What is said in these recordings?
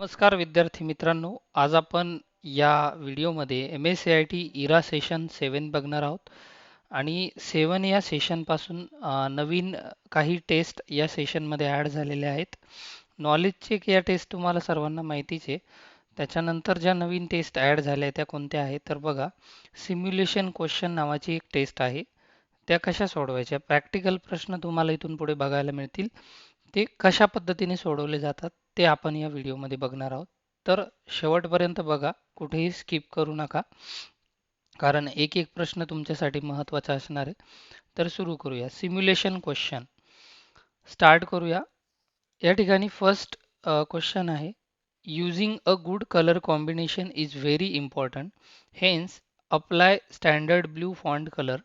नमस्कार विद्यार्थी मित्रांनो, आज आपण या व्हिडिओमध्ये MSCIT इरा सेशन 7 बघणार आहोत आणि 7 या सेशनपासून नवीन काही टेस्ट या सेशनमध्ये ॲड झालेल्या आहेत. नॉलेज चेक या टेस्ट तुम्हाला सर्वांना माहितीच आहे. त्याच्यानंतर ज्या नवीन टेस्ट ॲड झाल्या त्या कोणत्या आहेत तर बघा, सिम्युलेशन क्वेश्चन नावाची एक टेस्ट आहे. त्या कशा सोडवायच्या? प्रॅक्टिकल प्रश्न तुम्हाला इथून पुढे बघायला मिळतील. ते कशा पद्धतीने सोडवले जातात ते आपण या व्हिडिओमध्ये बघणार आहोत. तर शेवटपर्यंत बघा, कुठेही स्किप करू नका, कारण एक एक प्रश्न तुमच्यासाठी महत्त्वाचा असणार आहे. तर सुरू करूया. सिम्युलेशन क्वेश्चन स्टार्ट करूया. या ठिकाणी फर्स्ट क्वेश्चन आहे, using a good colour combination is very important, hence apply standard blue font colour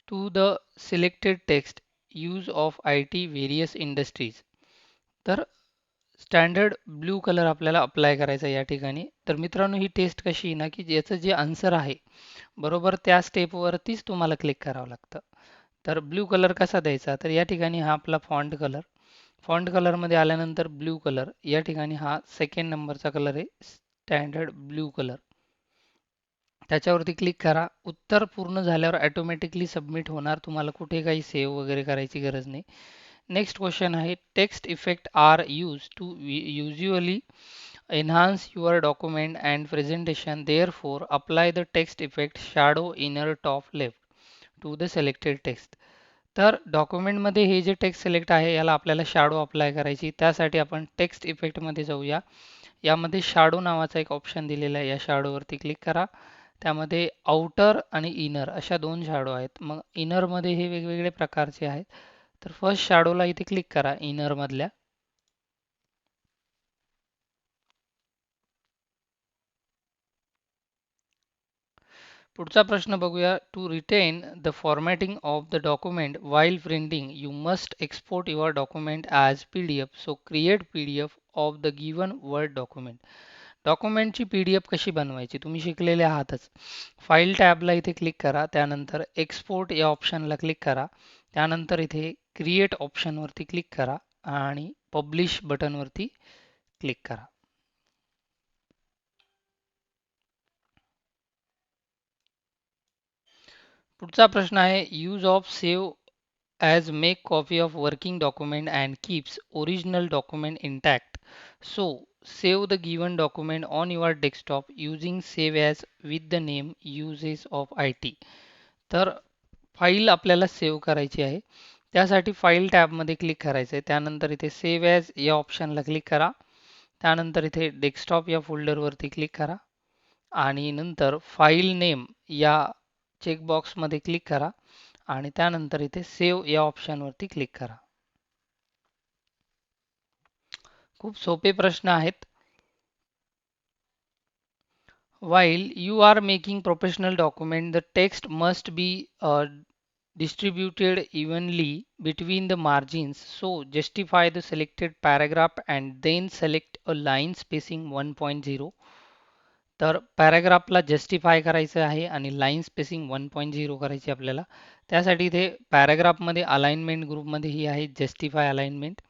to the selected text use of IT various industries. तर स्टँडर्ड ब्लू कलर आपल्याला apply करायचा या ठिकाणी. तर मित्रांनो, ही टेस्ट कशी आहे ना, की याचं जे आन्सर आहे बरोबर त्या स्टेपवरतीच तुम्हाला क्लिक करावं लागतं. तर ब्लू कलर कसा द्यायचा, तर या ठिकाणी हा आपला फॉन्ट कलरमध्ये आल्यानंतर ब्लू कलर, या ठिकाणी हा सेकंड नंबरचा कलर आहे, स्टँडर्ड ब्लू कलर. त्याच्यावरती क्लिक करा. उत्तर पूर्ण झाल्यावर ऑटोमॅटिकली सबमिट होणार, तुम्हाला कुठे काही सेव्ह वगैरे करायची गरज नाही. नेक्स्ट क्वेश्चन आहे, text effect are use to usually enhance your document and presentation, therefore apply the text effect shadow inner top left to the selected text. तर डॉक्युमेंटमध्ये हे जे टेक्स्ट सिलेक्ट आहे याला आपल्याला शॅडो अप्लाय करायची. त्यासाठी आपण टेक्स्ट इफेक्टमध्ये जाऊया. यामध्ये शॅडो नावाचा एक ऑप्शन दिलेला आहे, या शॅडोवरती क्लिक करा. त्यामध्ये आउटर आणि इनर अशा दोन शॅडो आहेत. मग इनरमध्ये हे वेगवेगळे प्रकारचे आहेत. तर फर्स्ट शॅडोला इथे क्लिक करा इनरमधल्या. पुढचा प्रश्न बघूया. To retain the formatting of the document while printing you must export your document as PDF. So create PDF of the given word document. डॉक्युमेंटची PDF कशी बनवायची तुम्ही शिकलेले आहातच. फाईल टॅबला इथे क्लिक करा. त्यानंतर एक्सपोर्ट या ऑप्शनला क्लिक करा. त्यानंतर इथे क्रिएट ऑप्शनवरती क्लिक करा आणि पब्लिश बटनवरती क्लिक करा. पुढचा प्रश्न आहे, use of save as make copy of working document and keeps original document intact. So save the given document on your desktop using save as with the name uses of IT. तर file आपल्याला save करायची आहे. त्यासाठी file टॅबमध्ये click करायचं आहे. त्यानंतर इथे सेव्ह ॲज या ऑप्शनला क्लिक करा. त्यानंतर इथे डेस्कटॉप या फोल्डरवरती क्लिक करा आणि नंतर फाईल नेम या चेकबॉक्समध्ये क्लिक करा आणि त्यानंतर इथे सेव्ह या ऑप्शनवरती क्लिक करा. खूप सोपे प्रश्न आहेत. While you are making professional document, the text must be distributed evenly between the margins. So justify the selected paragraph and then select a line spacing 1.0. तर पॅराग्राफला जस्टिफाय करायचं आहे आणि लाईन स्पेसिंग 1.0 करायची आपल्याला. त्यासाठी इथे पॅराग्राफमध्ये अलाइनमेंट ग्रुपमध्ये ही आहे जस्टिफाय अलाइनमेंट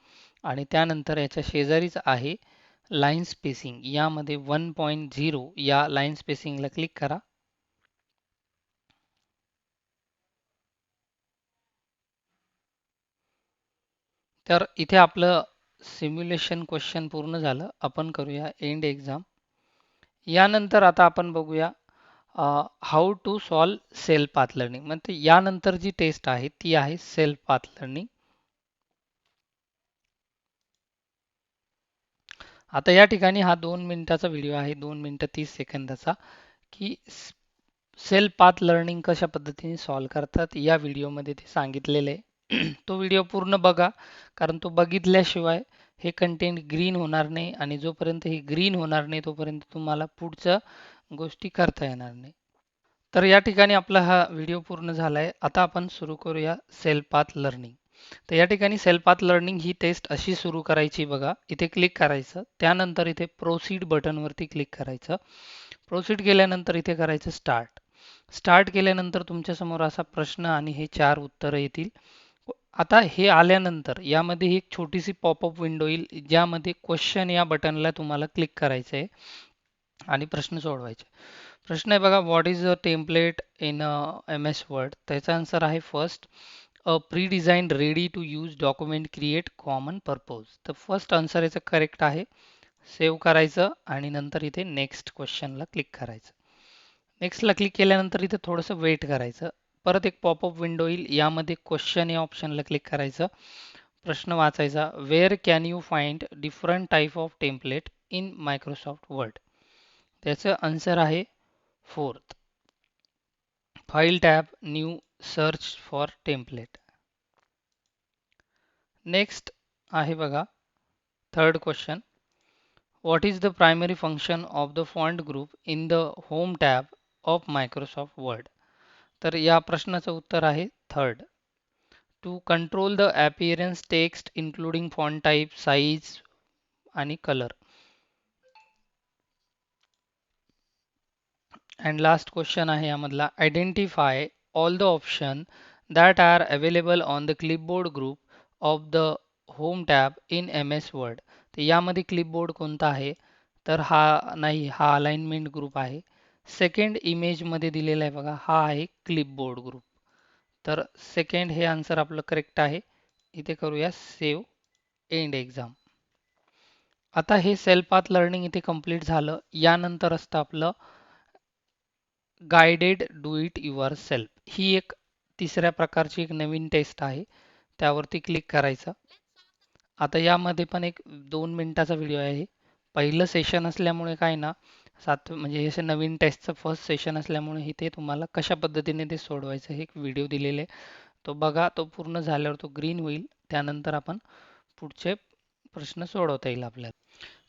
आणि त्यानंतर याच्या शेजारीच आहे लाईन स्पेसिंग, यामध्ये 1.0 या लाईन स्पेसिंगला क्लिक करा. तर इथे आपलं सिम्युलेशन क्वेश्चन पूर्ण झालं. आपण करूया एंड एक्झाम. यानंतर आता आपण बघूया how to solve self path learning. म्हणजे यानंतर जी टेस्ट आहे ती आहे सेल्फ पाथ लर्निंग. आता या ठिकाणी हा 2 मिनिटाचा व्हिडिओ आहे, 2 मिनिटं 30 सेकंदाचा, की सेल्फ पाथ लर्निंग कशा पद्धतीने सॉल्व करतात या व्हिडिओमध्ये ते सांगितलेले आहे. तो व्हिडिओ पूर्ण बघा, कारण तो बघितल्याशिवाय हे कंटेंट ग्रीन होणार नाही आणि जोपर्यंत हे ग्रीन होणार नाही तोपर्यंत तुम्हाला पुढच्या गोष्टी करता येणार नाही. तर या ठिकाणी आपला हा व्हिडिओ पूर्ण झाला आहे. आता आपण सुरू करूया सेल्फ पाथ लर्निंग. तर या ठिकाणी सेल्फ पाथ लर्निंग ही टेस्ट अशी सुरू करायची बघा. इथे क्लिक करायचं, त्यानंतर इथे प्रोसीड बटनवरती क्लिक करायचं. प्रोसीड केल्यानंतर इथे करायचं स्टार्ट. स्टार्ट केल्यानंतर तुमच्यासमोर असा प्रश्न आणि हे 4 उत्तरं येतील. आता हे आल्यानंतर यामध्ये एक छोटीशी पॉपअप विंडो येईल ज्यामध्ये क्वेश्चन या बटनला तुम्हाला क्लिक करायचं आहे आणि प्रश्न सोडवायचे. प्रश्न आहे बघा, what is a template in M S Word. त्याचा आन्सर आहे first, a pre design ready to use document create common purpose. तर फर्स्ट आन्सर याचं करेक्ट आहे. सेव्ह करायचं आणि नंतर इथे नेक्स्ट क्वेश्चनला क्लिक करायचं. नेक्स्टला क्लिक केल्यानंतर इथे थोडंसं वेट करायचं. परत एक पॉपअप विंडो येईल, यामध्ये क्वेश्चन या ऑप्शनला क्लिक करायचं. प्रश्न वाचायचा, where can you find different type of template in Microsoft Word. त्याचं आन्सर आहे fourth, file tab new search for template. Next आहे बघा third question, what is the primary function of the font group in the home tab of Microsoft Word. तर या प्रश्नाचं उत्तर आहे third, to control the appearance text including font type size आणि colour. And last question आहे यामधला, identify all the option that are available on the clipboard group of the home tab in M S Word. तर यामध्ये clipboard कोणता आहे, तर हा नाही, हा अलाइनमेंट ग्रुप आहे. सेकंड इमेजमध्ये दिलेला आहे बघा, हा आहे क्लिपबोर्ड ग्रुप. तर सेकंड हे आन्सर आपलं करेक्ट आहे. इथे करूया सेव्ह एंड एक्झाम. आता हे सेल्फ पाथ लर्निंग इथे कंप्लीट झालं. यानंतर असतं आपलं guided do it yourself. ही एक तिसऱ्या प्रकारची एक नवीन टेस्ट आहे, त्यावरती क्लिक करायचं. आता यामध्ये पण एक 2 मिनिटाचा व्हिडिओ आहे. पहिलं सेशन असल्यामुळे काय ना, म्हणजे हे नवीन टेस्टचं फर्स्ट सेशन असल्यामुळे इथे तुम्हाला कशा पद्धतीने ते सोडवायचं हे एक व्हिडिओ दिलेले, तो बघा. तो पूर्ण झाल्यावर तो ग्रीन होईल, त्यानंतर आपण पुढचे प्रश्न सोडवता येईल आपल्याला.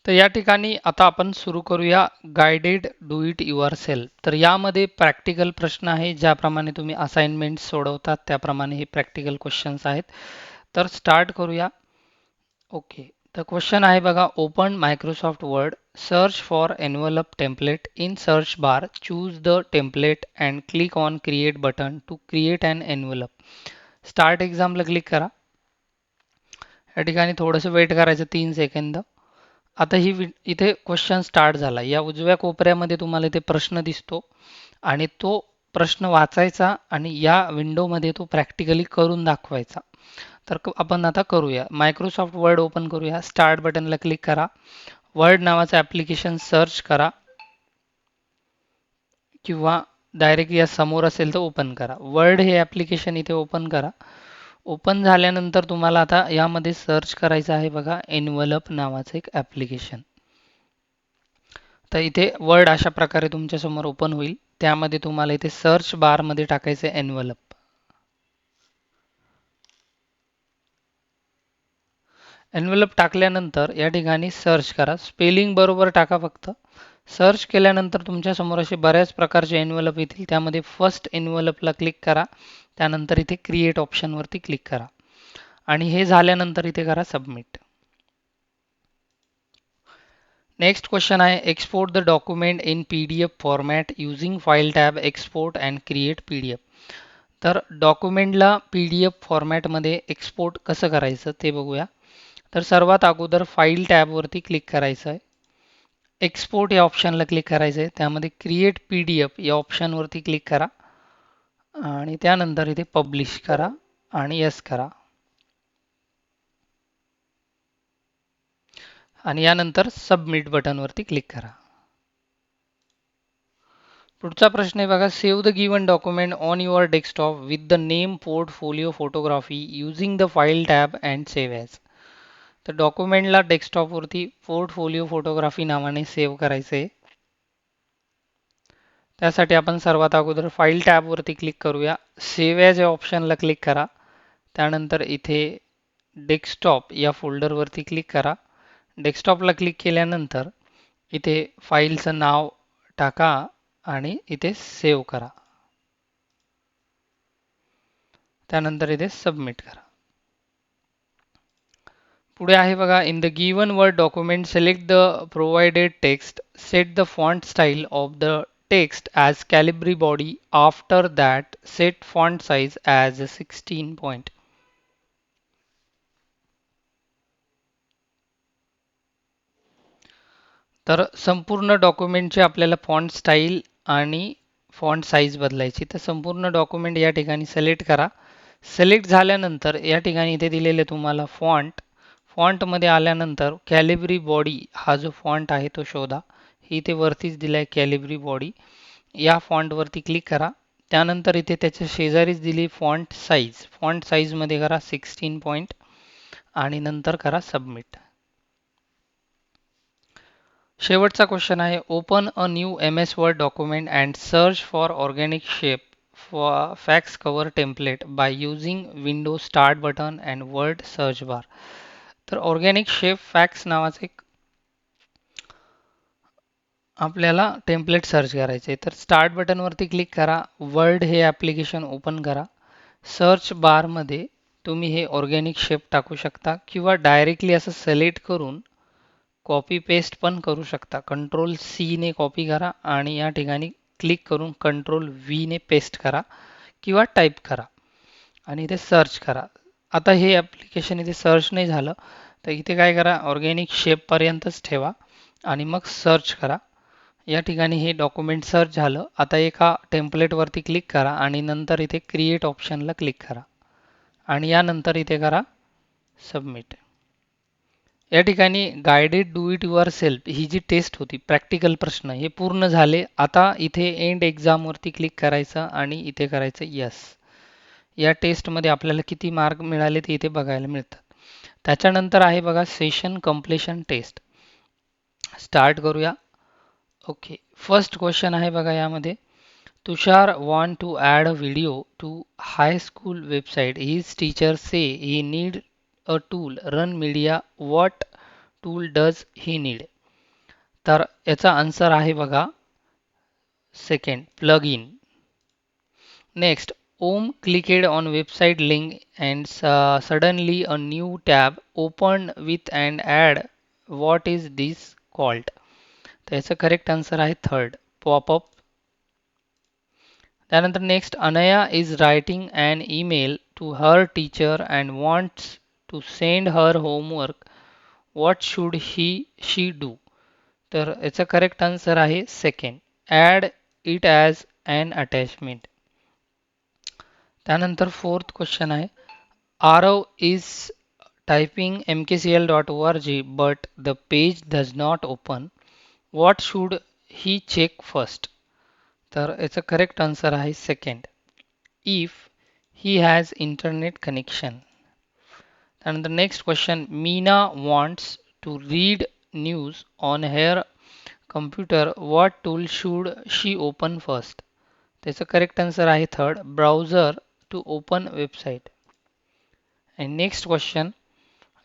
तर या ठिकाणी आता आपण सुरू करूया guided do it your self. तर यामध्ये प्रॅक्टिकल प्रश्न आहे, ज्याप्रमाणे तुम्ही असाइनमेंट सोडवतात त्याप्रमाणे हे प्रॅक्टिकल क्वेश्चन्स आहेत. तर स्टार्ट करूया. ओके, तर क्वेश्चन आहे बघा, open Microsoft Word, search for envelope template in search bar, choose the template and click on create button to create an envelope. Start एक्झामला क्लिक करा. या ठिकाणी थोडंसं वेट करायचं 3 सेकंद. आता इथे क्वेश्चन स्टार्ट झाला. या उजव्या कोपऱ्यामध्ये तुम्हाला इथे प्रश्न दिसतो आणि तो प्रश्न वाचायचा आणि या विंडोमध्ये तो प्रॅक्टिकली करून दाखवायचा. तर आपण आता करूया. मायक्रोसॉफ्ट वर्ड ओपन करूया. स्टार्ट बटनला क्लिक करा. वर्ड नावाचं ॲप्लिकेशन सर्च करा किंवा डायरेक्ट या समोर असेल तर ओपन करा. वर्ड हे ॲप्लिकेशन इथे ओपन करा. ओपन झाल्यानंतर तुम्हाला आता यामध्ये सर्च करायचं आहे बघा, एनवलप नावाचं एक ॲप्लिकेशन. तर इथे वर्ड अशा प्रकारे तुमच्या समोर ओपन होईल. त्यामध्ये तुम्हाला इथे सर्च बारमध्ये टाकायचं एनवलप. एनवलप टाकल्यानंतर या ठिकाणी सर्च करा. स्पेलिंग बरोबर टाका फक्त. सर्च केल्यानंतर तुमच्या समोर असे बऱ्याच प्रकारचे एनवलप येतील. त्यामध्ये फर्स्ट एनवलपला क्लिक करा. त्यानंतर इथे क्रिएट ऑप्शनवरती क्लिक करा आणि हे झाल्यानंतर इथे करा सबमिट. नेक्स्ट क्वेश्चन आहे, export the document in PDF format using file tab, export and create PDF. तर डॉक्युमेंटला PDF फॉर्मॅटमध्ये एक्सपोर्ट कसं करायचं ते बघूया. तर सर्वात अगोदर फाईल टॅबवरती क्लिक करायचं आहे. एक्सपोर्ट या ऑप्शनला क्लिक करायचं आहे. त्यामध्ये क्रिएट PDF या ऑप्शनवरती क्लिक करा आणि त्यानंतर इथे पब्लिश करा आणि यस करा. आणि यानंतर सबमिट बटनवरती क्लिक करा. पुढचा प्रश्न आहे बघा, save the given document on your desktop with the name portfolio photography using the file tab and save as. तर डॉक्युमेंटला डेस्कटॉपवरती पोर्टफोलिओ फोटोग्राफी नावाने सेव्ह करायचं आहे. त्यासाठी आपण सर्वात अगोदर फाईल टॅबवरती क्लिक करूया. सेव्ह ॲज या ऑप्शनला क्लिक करा. त्यानंतर इथे डेस्कटॉप या फोल्डरवरती क्लिक करा. डेस्कटॉपला क्लिक केल्यानंतर इथे फाईलचं नाव टाका आणि इथे सेव्ह करा. त्यानंतर इथे सबमिट करा. पुढे आहे बघा, in the given word document select the provided text, set the font style of the text as Calibri body, after that set font size as 16 point. तर संपूर्ण डॉक्युमेंटचे आपल्याला फॉन्ट स्टाईल आणि फॉन्ट साईज बदलायची. तर संपूर्ण डॉक्युमेंट या ठिकाणी सिलेक्ट करा. सिलेक्ट झाल्यानंतर या ठिकाणी इथे दिलेले तुम्हाला फॉन्ट. फॉन्टमध्ये आल्यानंतर कॅलिब्री बॉडी हा जो फॉन्ट आहे तो शोधा. इथे वरतीच दिलाय कॅलिब्री बॉडी. या फॉन्टवरती क्लिक करा. त्यानंतर इथे त्याच्या शेजारीच दिली फॉन्ट साईज. फॉन्ट साईजमध्ये करा 16 पॉईंट आणि नंतर करा सबमिट. शेवटचा क्वेश्चन आहे open a new M S Word document and search for organic shape for fax cover template by using window start button and word search bar. तर organic shape fax नावाचे एक आपल्याला template search करायचे आहे. तर start बटनवरती click करा. Word हे application open करा. सर्च बारमध्ये तुम्ही हे ऑर्गॅनिक शेप टाकू शकता किंवा डायरेक्टली असं सिलेक्ट करून कॉपी पेस्ट पण करू शकता. कंट्रोल सी ने कॉपी करा आणि या ठिकाणी क्लिक करून कंट्रोल व्ही ने पेस्ट करा किंवा टाईप करा आणि इथे सर्च करा. आता हे ॲप्लिकेशन इथे सर्च नाही झालं तर इथे काय करा ऑर्गॅनिक शेपपर्यंतच ठेवा आणि मग सर्च करा. या ठिकाणी हे डॉक्युमेंट सर्च झालं. आता एका टेम्पलेटवरती क्लिक करा आणि नंतर इथे क्रिएट ऑप्शनला क्लिक करा आणि यानंतर इथे करा सबमिट. या ठिकाणी guided do it yourself ही जी टेस्ट होती प्रॅक्टिकल प्रश्न हे पूर्ण झाले. आता इथे एंड एक्झामवरती क्लिक करायचं आणि इथे करायचं यस. या टेस्टमध्ये आपल्याला किती मार्क मिळाले ते इथे बघायला मिळतात. त्याच्यानंतर आहे बघा सेशन कम्प्लिशन टेस्ट. स्टार्ट करूया. ओके, फर्स्ट क्वेश्चन आहे बघा यामध्ये. तुषार want to add a video to high school website. His teacher say he need a tool run media. What tool does he need? तर याचा आन्सर आहे बघा second plugin. Next, Om clicked on website link and suddenly a new tab opened with an ad. What is this called? तर याचा correct answer आहे third pop-up. त्यानंतर next अनया is writing an email to her teacher and wants to send her homework. What should she do? तर याचा correct answer आहे second add it as an attachment. त्यानंतर fourth question आहे Aarav is typing mkcl.org but the page does not open. What should he check first? तर याचा correct answer आहे second if he has internet connection. त्यानंतर next question Meena wants to read news on her computer. What tool should she open first? त्याचं correct answer आहे third browser to open website. And next question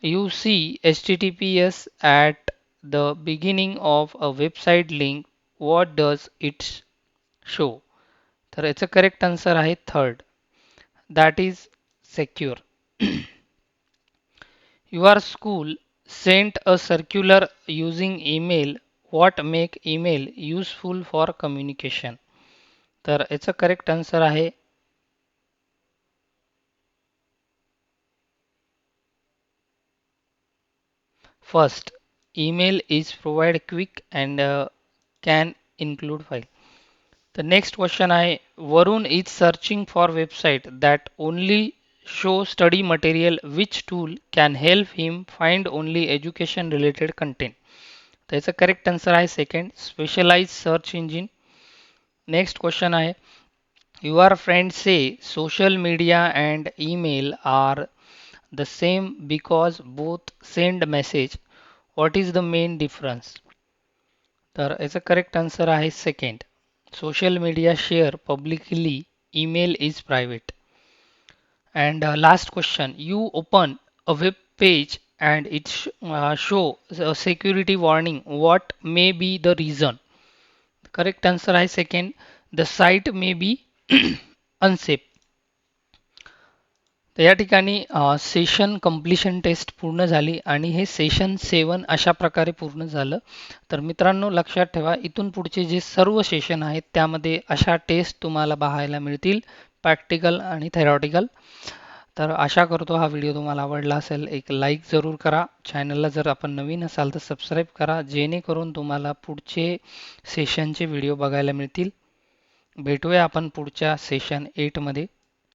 you see HTTPS at the beginning of a website link. What does it show? तर याचं correct answer आहे third that is secure. Your school sent a circular using email. What make email useful for communication? तर याचं correct answer आहे first email is provide quick and can include file. The next question आहे Varun is searching for website that only show study material. Which tool can help him find only education related content? त्याचं correct answer आहे second specialise search engine. Next question आहे your friend say social media and email are the same because both send message. What is the main difference? तर याचं correct answer आहे second social media share publicly email is private. And last question you open a web page and it show security warning. What may be the reason? Correct answer आहे second the site may be unsafe. तर या ठिकाणी session completion taste पूर्ण झाली आणि हे session 7 अशा प्रकारे पूर्ण झालं. तर मित्रांनो लक्षात ठेवा इथून पुढचे जे सर्व सेशन आहेत त्यामध्ये अशा टेस्ट तुम्हाला पाहायला मिळतील प्रॅक्टिकल आणि थेरॉटिकल. तर आशा करतो हा व्हिडिओ तुम्हाला आवडला असेल. एक लाईक जरूर करा. चॅनलला जर आपण नवीन असाल तर सबस्क्राईब करा, जेणेकरून तुम्हाला पुढचे सेशनचे व्हिडिओ बघायला मिळतील. भेटूया आपण पुढच्या सेशन 8 मध्ये.